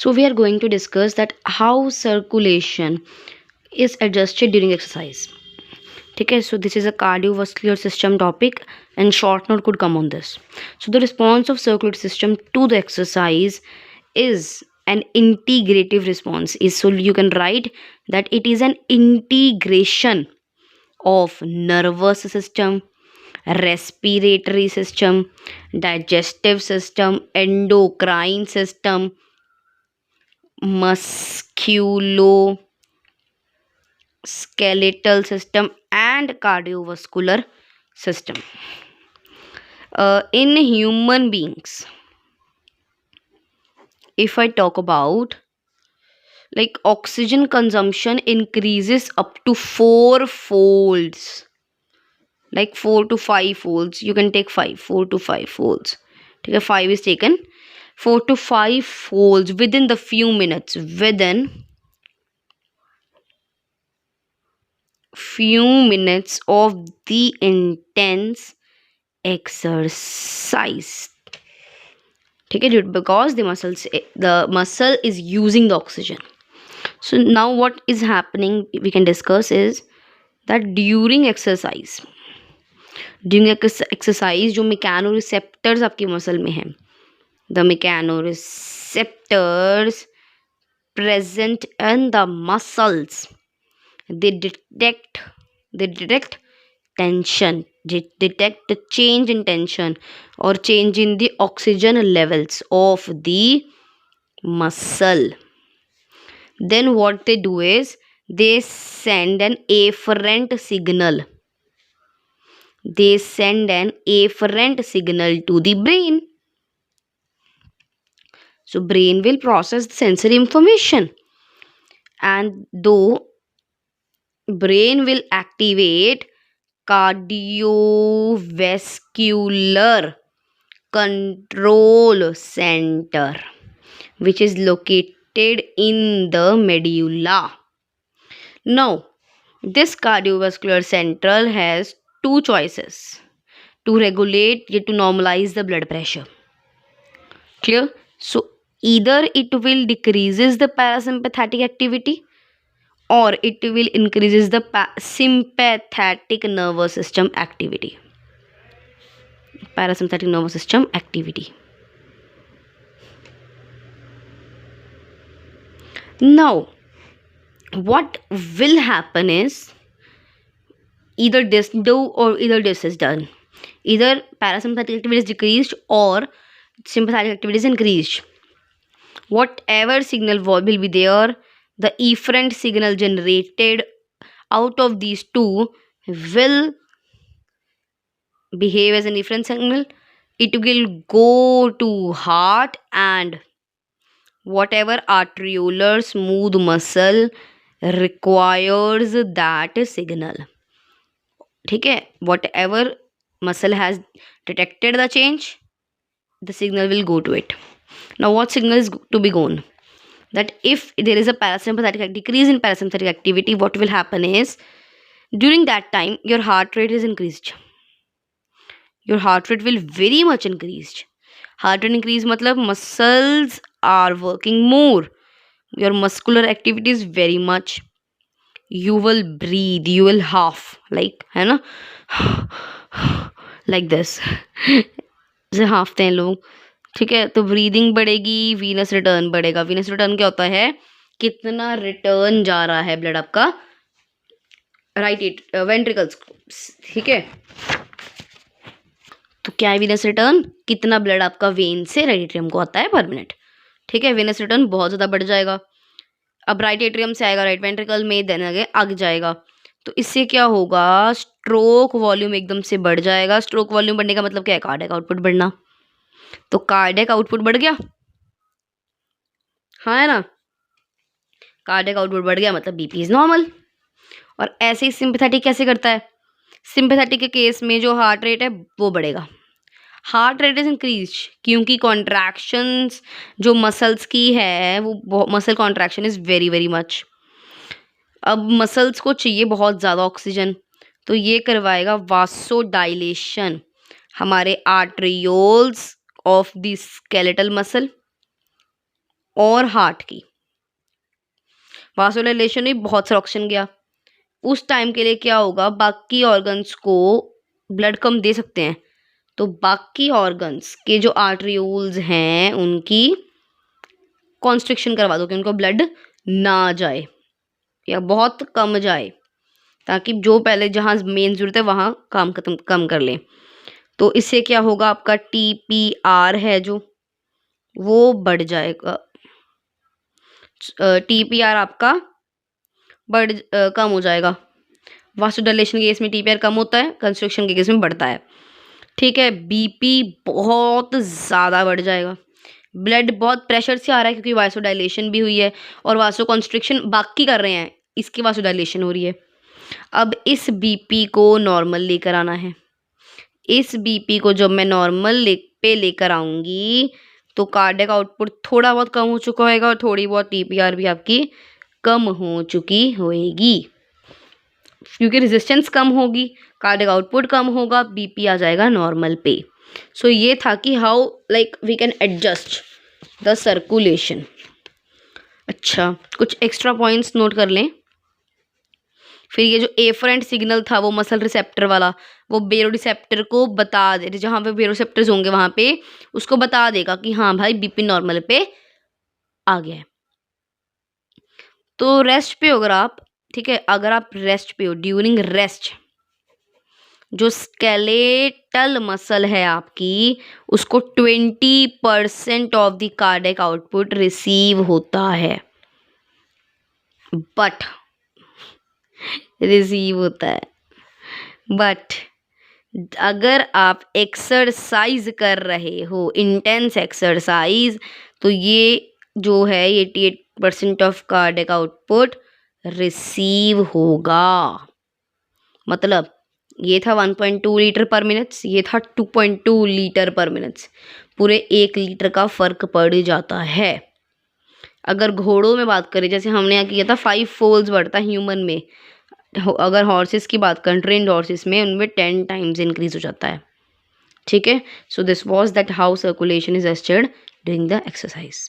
So we are going to discuss that how circulation is adjusted during exercise. Okay, so this is a cardiovascular system topic and short note could come on this. So the response of circulatory system to the exercise is an integrative response. Is so you can write that it is an integration of nervous system, respiratory system, digestive system, endocrine system, musculoskeletal system, and cardiovascular system. In human beings, if I talk about, like, oxygen consumption increases up to 4 folds, like 4 to 5 folds. You can take 4 to 5 folds. Okay, 5 is taken. 4 to 5 folds within the few minutes. Within few minutes of the intense exercise. Okay, dude, because the muscle is using the oxygen. So now what is happening we can discuss is that during exercise जो मैकेनोरिसेप्टर्स आपके muscle में हैं, the मैकेनोरिसेप्टर्स present in the muscles, they detect tension, they detect the change in tension or change in the oxygen levels of the muscle. Then what they do is they send an afferent signal. They send an afferent signal to the brain. So brain will process the sensory information, and though brain will activate cardiovascular control center, which is located in the medulla. Now, this cardiovascular center has two choices: to regulate or to normalize the blood pressure. Clear? So either it will decreases the parasympathetic activity or it will increases the sympathetic nervous system activity. Parasympathetic nervous system activity. Now, what will happen is either this is done. Either parasympathetic activity is decreased or sympathetic activity is increased. Whatever signal will be there, the efferent signal generated out of these two will behave as an efferent signal. It will go to heart and whatever arteriolar smooth muscle requires that signal. Okay, whatever muscle has detected the change, the signal will go to it. Now what signal is to be gone? That if there is a parasympathetic decrease in parasympathetic activity, what will happen is during that time your heart rate is increased. Your heart rate will very much increased. Heart rate increase matlab muscles are working more. Your muscular activity is very much. You will breathe, you will half, like, है ना, like this. जैसे हाफते हैं लोग. ठीक है, तो breathing बढ़ेगी, venous return बढ़ेगा. वीनस रिटर्न क्या होता है? कितना रिटर्न जा रहा है ब्लड आपका राइट वेंट्रिकल्स. ठीक है, तो क्या है वीनस रिटर्न? कितना ब्लड आपका वेन से राइट एट्रियम को आता है पर मिनट. ठीक है, वीनस रिटर्न बहुत ज़्यादा बढ़ जाएगा. अब राइट एट्रियम से आएगा राइट वेंट्रिकल में, देन आगे जाएगा. तो इससे क्या होगा? स्ट्रोक वॉल्यूम एकदम से बढ़ जाएगा. स्ट्रोक वॉल्यूम बढ़ने का मतलब क्या है? कार्डियक आउटपुट बढ़ना. तो कार्डियक आउटपुट बढ़ गया, हाँ है ना. कार्डियक आउटपुट बढ़ गया मतलब बीपी इज नॉर्मल. और ऐसे ही सिंपैथेटिक कैसे करता है? सिंपैथेटिक के केस में जो हार्ट रेट है वो बढ़ेगा. हार्ट रेट इज इंक्रीज क्योंकि कॉन्ट्रैक्शंस जो मसल्स की है वो muscle contraction is very very much. अब मसल्स को चाहिए बहुत ज़्यादा ऑक्सीजन, तो ये करवाएगा वासोडाइलेशन हमारे arterioles of the skeletal muscle और हार्ट की। वासोडाइलेशन में बहुत सारा ऑक्सीजन गया, उस टाइम के लिए क्या होगा, बाकी ऑर्गन्स को ब्लड कम दे सकते हैं, तो बाकी ऑर्गन्स के जो आर्टरियोल्स हैं उनकी कॉन्स्ट्रिक्शन करवा दो कि उनको ब्लड ना जाए या बहुत कम जाए, ताकि जो पहले जहाँ मेन जरूरत है वहाँ काम खत्म कम कर लें। तो इससे क्या होगा, आपका TPR है जो वो बढ़ जाएगा। TPR आपका कम हो जाएगा। वासोडाइलेशन के केस में TPR कम होता है, कंस्ट्रक्शन के केस में बढ़ता है। ठीक है। BP बहुत ज़्यादा बढ़ जाएगा। ब्लड बहुत प्रेशर से आ रहा है क्योंकि वासोडाइलेशन भी हुई है और वासो कंस्ट्रिक्शन बाकी कर रहे हैं, इसकी वासोडाइलेशन हो रही है। अब इस BP को नॉर्मल लेकर आना है। इस BP को जब मैं नॉर्मल पे लेकर आऊँगी तो कार्डियक आउटपुट थोड़ा बहुत कम हो चुका होगा और थोड़ी बहुत TPR भी आपकी कम हो चुकी होएगी, क्योंकि रेजिस्टेंस कम होगी, कार्डियक आउटपुट कम होगा, BP आ जाएगा नॉर्मल पे। सो ये था कि how like we can adjust the circulation. अच्छा, कुछ एक्स्ट्रा पॉइंट्स नोट कर लें। फिर ये जो एफरेंट सिग्नल था वो मसल रिसेप्टर वाला, वो बेरो रिसेप्टर को बता दे, जहाँ पे बेरो रिसेप्टर्स होंगे वहाँ पे उसको बता देगा कि हाँ भाई BP नॉर्मल पे आ गया है। तो रेस्ट पे अगर आप, ठीक है, अगर आप रेस्ट पे हो, ड्यूरिंग रेस्ट जो स्केलेटल मसल है आपकी उसको 20% of the cardiac output receive होता है, बट रिसीव होता है, बट अगर आप एक्सरसाइज कर रहे हो, इंटेंस एक्सरसाइज, तो ये जो है 88% ऑफ कार्डियक आउटपुट रिसीव होगा। मतलब ये था 1.2 लीटर पर मिनट, ये था 2.2 लीटर पर मिनट, पूरे 1 लीटर का फर्क पड़ जाता है। अगर घोड़ों में बात करें, जैसे हमने यहाँ किया था 5 फोल्ड्स बढ़ता ह्यूमन में, अगर हॉर्सेस की बात करें, ट्रेंड हॉर्सेस में उनमें 10 टाइम्स इंक्रीज हो जाता है। ठीक है। So this was that how circulation is tested during the exercise.